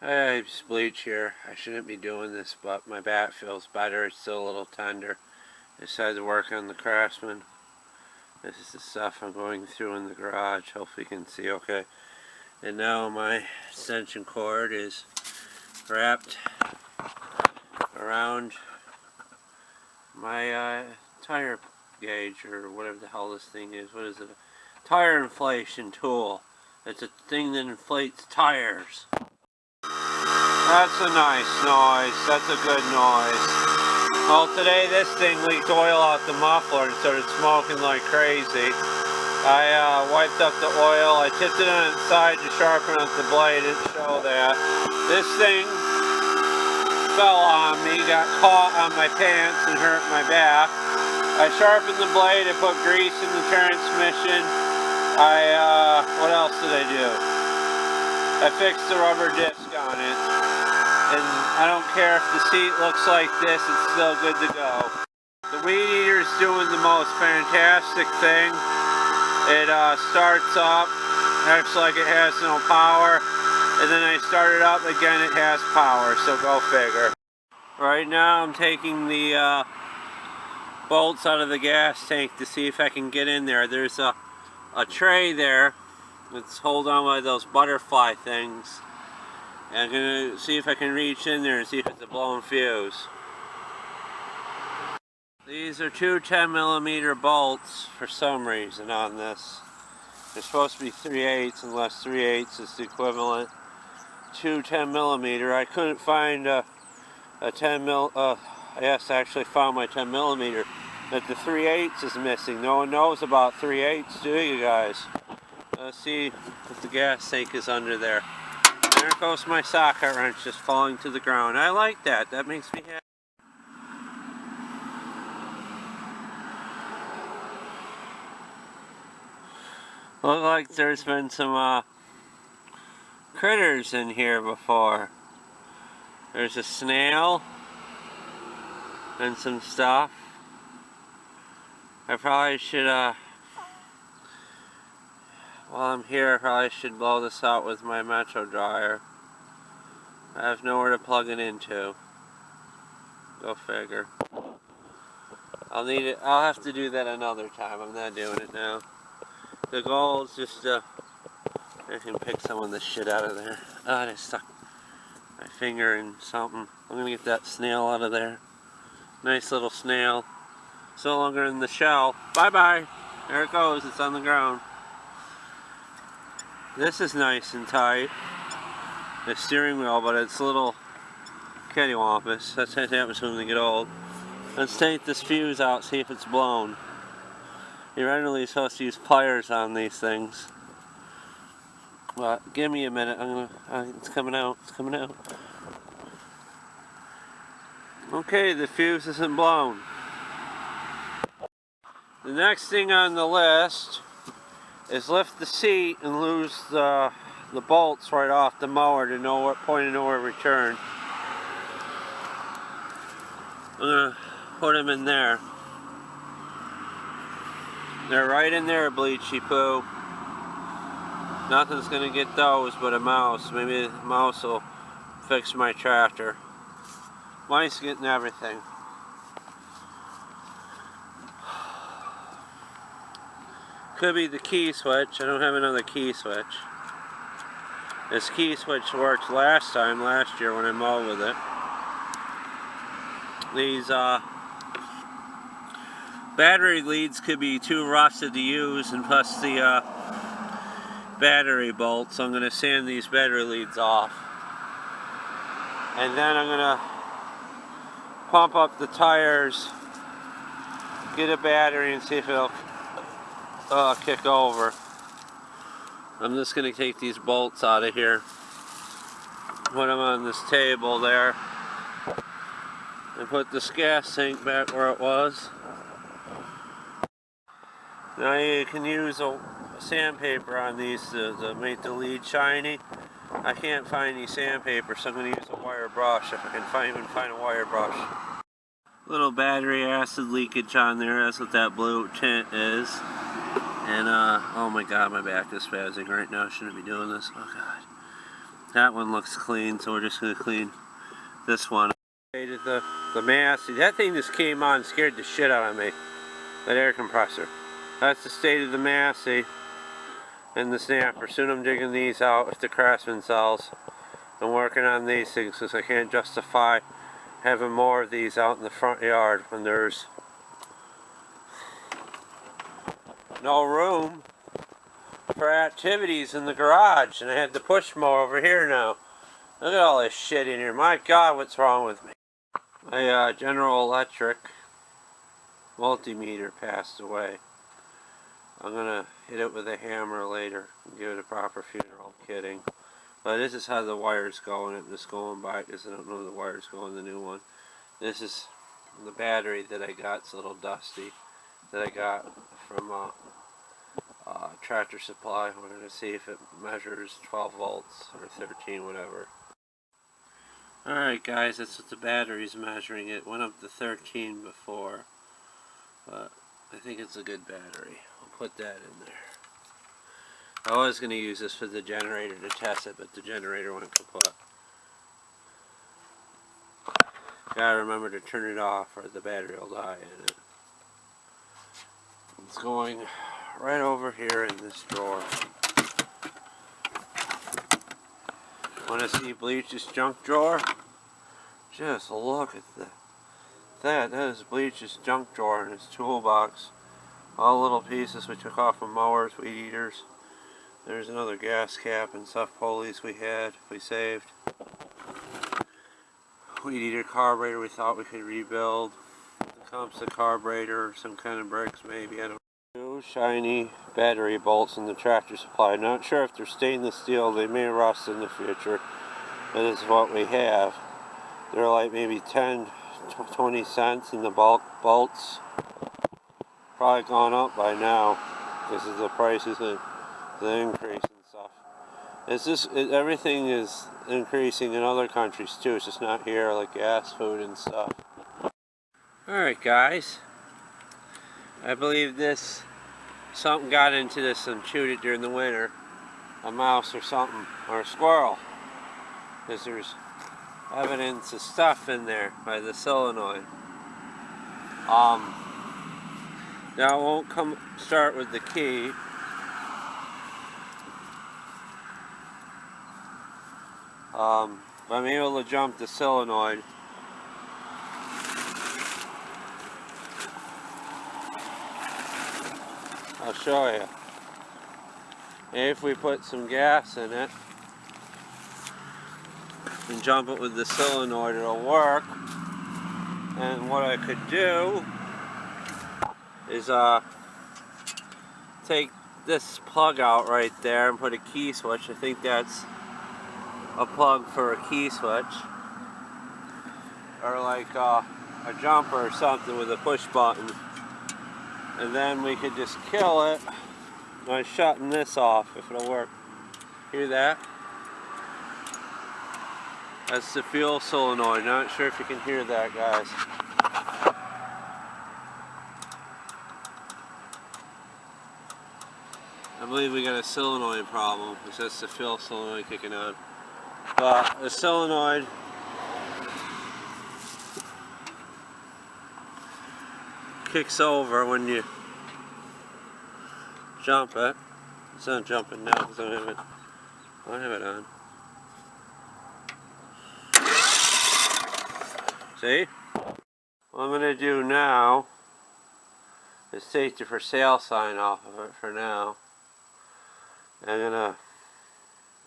Hey, it's Bleach here. I shouldn't be doing this, but my bat feels better. It's still a little tender. I decided to work on the Craftsman. This is the stuff I'm going through in the garage. Hopefully you can see okay. And now my extension cord is wrapped around my tire gauge, or whatever the hell this thing is. What is it? A tire inflation tool. It's a thing that inflates tires. That's a nice noise. That's a good noise. Well, today this thing leaked oil out the muffler and started smoking like crazy. I wiped up the oil. I tipped it on its side to sharpen up the blade. It didn't show that. This thing fell on me, got caught on my pants and hurt my back. I sharpened the blade. I put grease in the transmission. What else did I do? I fixed the rubber disc on it. And I don't care if the seat looks like this, it's still good to go. The weed eater is doing the most fantastic thing. It starts up, acts like it has no power, and then I start it up again, it has power, so go figure. Right now I'm taking the bolts out of the gas tank to see if I can get in there. There's a tray there that's held on by those butterfly things. And I'm going to see if I can reach in there and see if it's a blown fuse. These are two 10mm bolts for some reason on this. They're supposed to be 3/8 unless 3/8 is the equivalent to 10mm. I couldn't find a 10mm. Yes, I actually found my 10mm. But the 3/8 is missing. No one knows about 3/8, do you guys? Let's see if the gas tank is under there. There goes my socket wrench just falling to the ground. I like that. That makes me happy. Looks like there's been some critters in here before. There's a snail and some stuff. I probably should, while I'm here, I probably should blow this out with my Metro dryer. I have nowhere to plug it into. Go figure. I'll need it. I'll have to do that another time. I'm not doing it now. The goal is just I can pick some of this shit out of there. I stuck my finger in something. I'm gonna get that snail out of there. Nice little snail. It's no longer in the shell. Bye bye. There it goes. It's on the ground. This is nice and tight. The steering wheel, but it's a little cattywampus. That's what happens when they get old. Let's take this fuse out, see if it's blown. You're generally supposed to use pliers on these things. But give me a minute. It's coming out. It's coming out. Okay, the fuse isn't blown. The next thing on the list is lift the seat and lose the bolts right off the mower to know what point of no return. I'm going to put them in there. They're right in there, Bleachy Poo. Nothing's going to get those but a mouse. Maybe the mouse will fix my tractor. Mice getting everything. Could be the key switch. I don't have another key switch. This key switch worked last year when I mowed with it. These battery leads could be too rusted to use, and plus the battery bolts. So I'm going to sand these battery leads off. And then I'm going to pump up the tires, get a battery, and see if it'll kick over. I'm just going to take these bolts out of here, put them on this table there, and put this gas tank back where it was. Now you can use a sandpaper on these to make the lead shiny. I can't find any sandpaper, so I'm going to use a wire brush if I can even find a wire brush. Little battery acid leakage on there, that's what that blue tint is. And oh my god, my back is spazzing right now. I shouldn't be doing this. Oh god. That one looks clean, so we're just going to clean this one. The Massey. That thing just came on and scared the shit out of me. That air compressor. That's the state of the Massey and the snapper. Soon I'm digging these out if the Craftsman sells. I'm working on these things because I can't justify having more of these out in the front yard when there's no room for activities in the garage, and I had to push more over here now. Look at all this shit in here. My God, what's wrong with me? My General Electric multimeter passed away. I'm gonna hit it with a hammer later and give it a proper funeral. I'm kidding. But this is how the wires go, and I'm just going by because I don't know the wires go in the new one. This is the battery that I got. It's a little dusty. That I got from Tractor Supply. We're going to see if it measures 12 volts or 13, whatever. Alright guys, that's what the battery's measuring. It went up to 13 before, but I think it's a good battery. I'll put that in there. I was going to use this for the generator to test it, but the generator went kaput. Gotta remember to turn it off or the battery will die in it. It's going right over here in this drawer. Want to see Bleach's junk drawer? Just look at that. That is Bleach's junk drawer in his toolbox. All little pieces we took off of mowers, weed eaters. There's another gas cap and stuff pulleys we saved. Weed eater carburetor we thought we could rebuild. The composite carburetor, some kind of brakes maybe, I don't know. Two shiny battery bolts in the Tractor Supply. Not sure if they're stainless steel, they may rust in the future. But this is what we have. They're like maybe 10, 20 cents in the bulk bolts. Probably gone up by now because of the prices and the increase and stuff. It's just, everything is increasing in other countries too. It's just not here, like gas, food and stuff. Alright guys. I believe something got into this and chewed it during the winter. A mouse or something, or a squirrel. Because there's evidence of stuff in there by the solenoid. Now I won't start with the key. I'm able to jump the solenoid. I'll show you. If we put some gas in it and jump it with the solenoid, it'll work. And what I could do is take this plug out right there and put a key switch. I think that's a plug for a key switch, or like a jumper or something with a push button. And then we could just kill it by shutting this off, if it'll work. Hear that? That's the fuel solenoid. Not sure if you can hear that, guys. I believe we got a solenoid problem, because that's the fuel solenoid kicking on. But the solenoid kicks over when you jump it. It's not jumping now because I don't have it on. See? What I'm going to do now is take the for sale sign off of it for now. I'm going to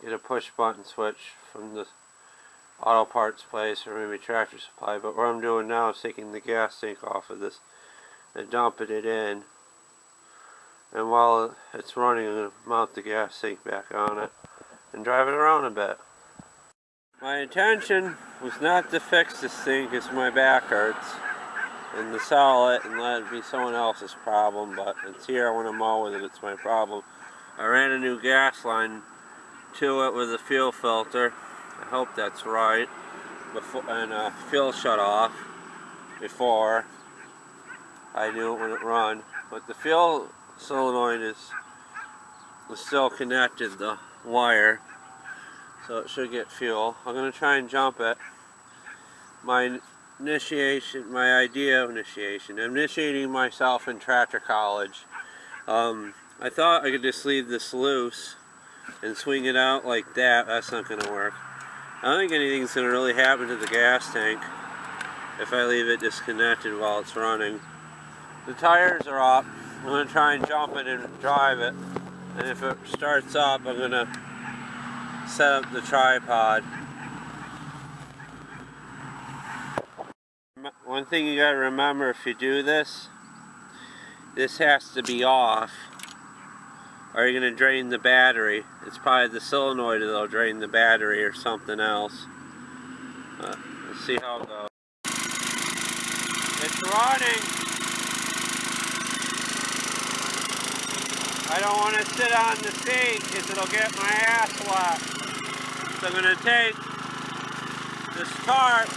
get a push button switch from the auto parts place or maybe Tractor Supply. But what I'm doing now is taking the gas tank off of this and dumping it in, and while it's running I'm going to mount the gas tank back on it and drive it around a bit. My intention was not to fix this thing because my back hurts and to sell it and let it be someone else's problem, but it's here, I want to mow with it, it's my problem. I ran a new gas line to it with a fuel filter. I hope that's right. And fuel shut off before I knew it wouldn't run, but the fuel solenoid is still connected, the wire, so so it should get fuel. I'm going to try and jump it. My idea of initiation. I'm initiating myself in tractor college. I thought I could just leave this loose and swing it out like that. That's not going to work. I don't think anything's going to really happen to the gas tank if I leave it disconnected while it's running. The tires are up. I'm going to try and jump it and drive it. And if it starts up, I'm going to set up the tripod. One thing you got to remember if you do this has to be off, or you're going to drain the battery. It's probably the solenoid that'll drain the battery or something else. Let's see how it goes. It's running. I don't want to sit on the seat because it'll get my ass wet. So I'm going to take this tarp,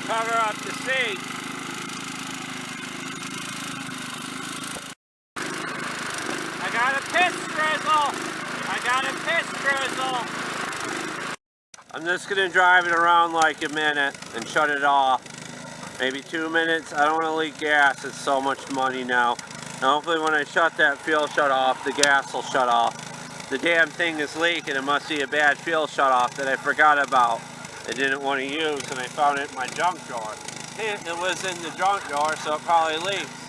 cover up the seat. I got a piss drizzle. I'm just going to drive it around like a minute and shut it off. Maybe 2 minutes. I don't want to leak gas. It's so much money now. And hopefully when I shut that fuel shut off, the gas will shut off. The damn thing is leaking. It must be a bad fuel shut off that I forgot about. I didn't want to use, and I found it in my junk drawer. It was in the junk drawer, so it probably leaks.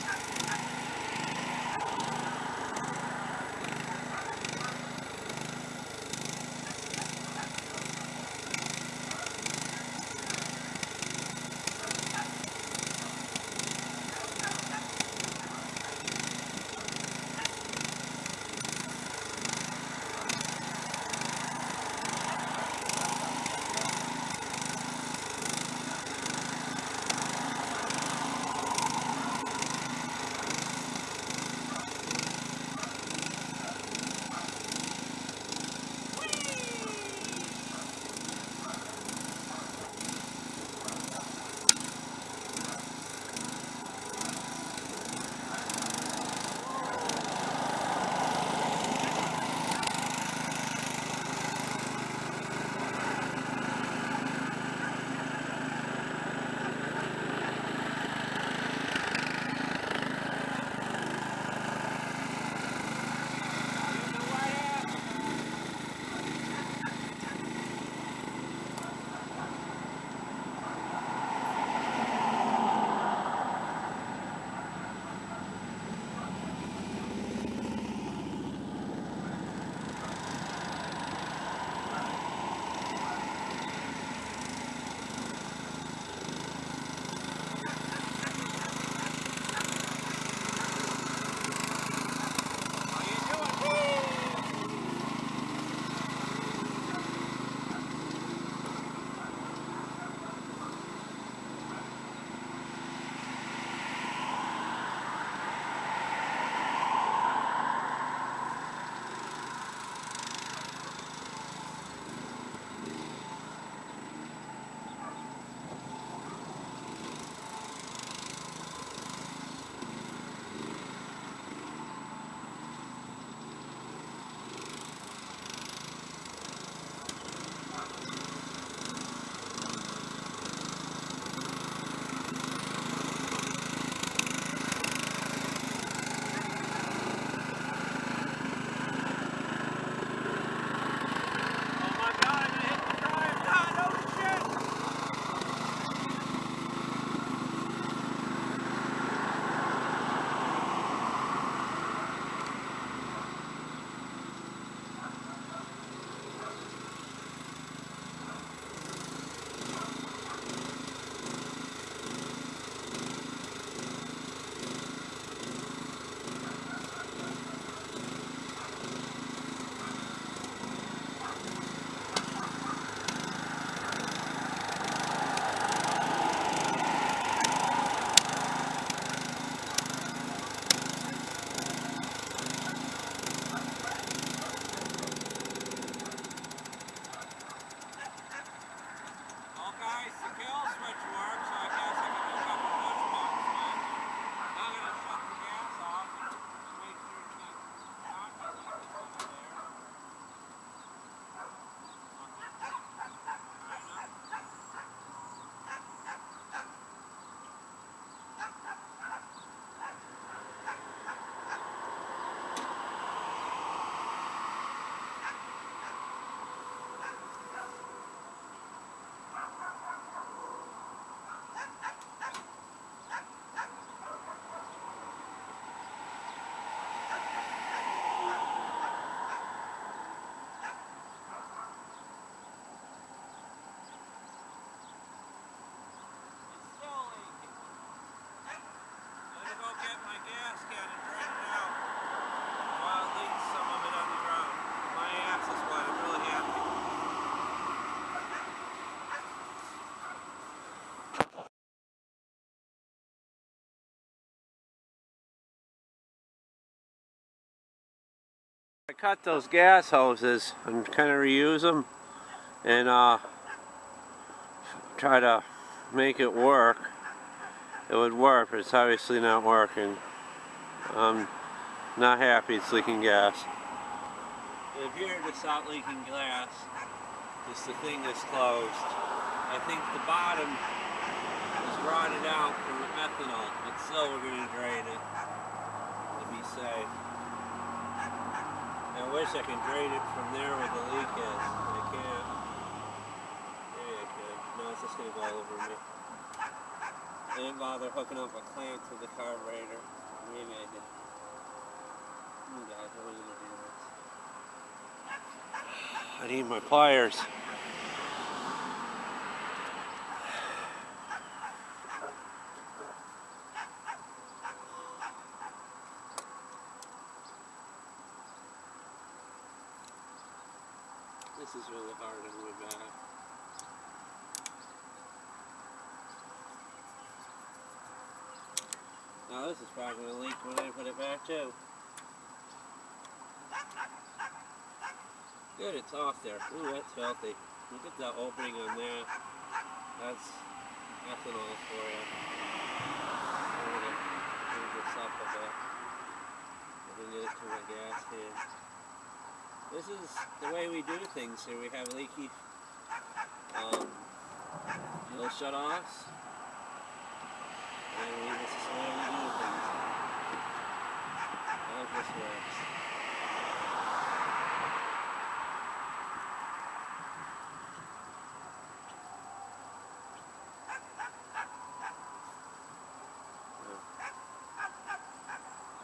cut those gas hoses and kind of reuse them and try to make it work. It would work, but it's obviously not working. I'm not happy it's leaking gas. It appeared to stop leaking gas, just the thing is closed. I think the bottom is rotted out from the ethanol, but still we're going to drain it to be safe. I wish I could drain it from there where the leak is. I can't. Maybe I could. No, it's just going to go all over me. I didn't bother hooking up a clamp to the carburetor. Maybe I did. Oh God, how are we going to do this? I need my pliers. This is really hard on my back. Now this is probably going to leak when I put it back too. Good, it's off there. Ooh, that's filthy. Look at the opening on that. That's ethanol for you. I'm going to move this up a bit. I'm going to get it to my gas can. This is the way we do things here. We have leaky fuel shut-offs. And this is the way we do things. I hope this works.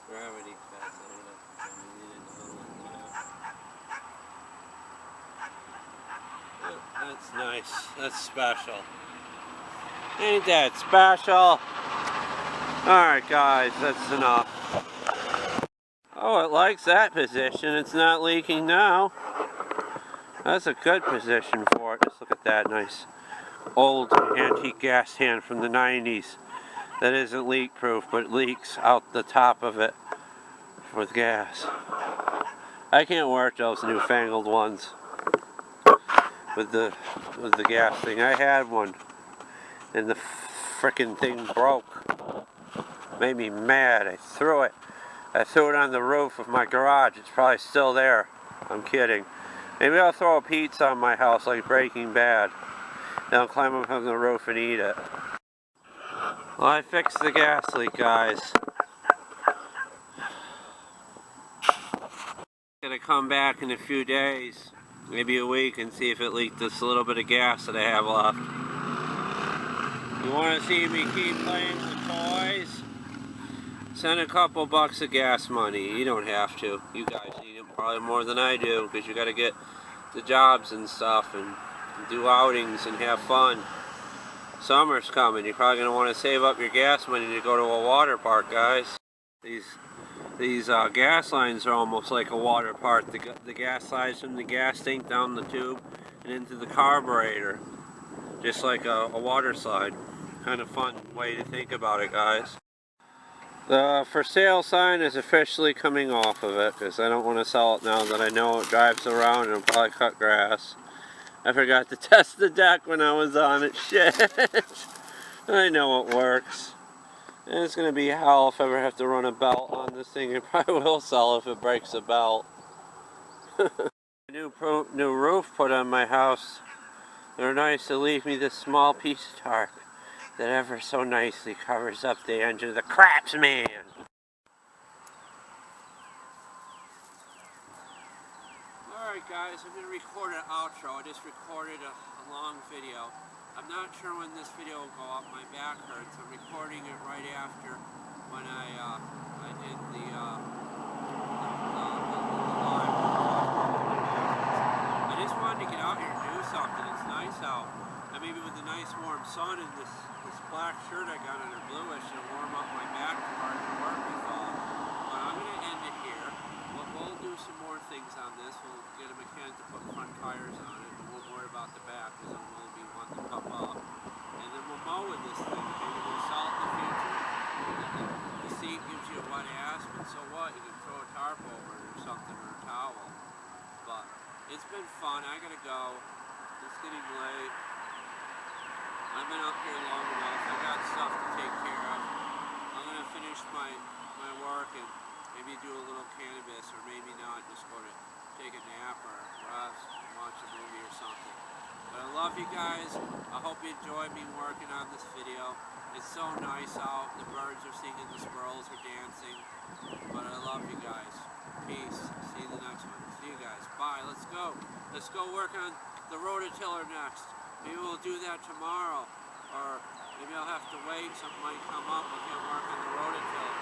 Gravity cuts. That's nice. That's special. Ain't that special? Alright guys, that's enough. Oh, it likes that position. It's not leaking now. That's a good position for it. Just look at that nice old antique gas can from the 90s. That isn't leak proof, but it leaks out the top of it with gas. I can't work those newfangled ones with the gas thing. I had one and the frickin' thing broke. Made me mad. I threw it on the roof of my garage. It's probably still there. I'm kidding. Maybe I'll throw a pizza on my house like Breaking Bad. Then I'll climb up on the roof and eat it. Well, I fixed the gas leak, guys. Gonna come back in a few days, maybe a week, and see if it leaked this little bit of gas that I have left. You want to see me keep playing with toys? Send a couple bucks of gas money. You don't have to. You guys need it probably more than I do, because you got to get the jobs and stuff and do outings and have fun. Summer's coming. You're probably going to want to save up your gas money to go to a water park, guys. These gas lines are almost like a water park. The gas slides from the gas tank down the tube and into the carburetor. Just like a water slide. Kind of fun way to think about it, guys. The for sale sign is officially coming off of it because I don't want to sell it now that I know it drives around and it'll probably cut grass. I forgot to test the deck when I was on it. Shit. I know it works. And it's going to be hell if I ever have to run a belt on this thing. It probably will sell if it breaks a belt. New roof put on my house. They're nice to leave me this small piece of tarp that ever so nicely covers up the engine of the craftsman. Alright guys, I'm going to record an outro. I just recorded a long video. I'm not sure when this video will go up. My back hurts. I'm recording it right after when I did the live. I just wanted to get out here and do something. It's nice out. And maybe with the nice warm sun and this black shirt I got under bluish, it'll warm up my back tomorrow to work with all. But I'm going to end it here. We'll do some more things on this. We'll get a mechanic to put front tires on it. We won't worry about the back because it will be one to pop up. And then we'll mow with this thing. Maybe we'll sell it in the future. The seat gives you a wet ass, but so what? You can throw a tarp over it or something, or a towel. fun. I gotta go. It's getting late. I've been up here long enough. I got stuff to take care of. I'm gonna finish my work and maybe do a little cannabis, or maybe not. Just go to take a nap or rest, watch a movie or something. But I love you guys. I hope you enjoyed me working on this video. It's so nice out. The birds are singing, the squirrels are dancing. But I love you guys. Peace. See you in the next one. See you guys. Bye. Let's go. Let's go work on the rototiller next. Maybe we'll do that tomorrow. Or maybe I'll have to wait. Something might come up. We can't work on the rototiller.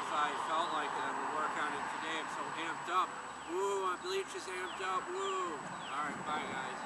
If I felt like it, I would work on it today. I'm so amped up. Woo, my bleach is amped up. Woo. Alright, bye guys.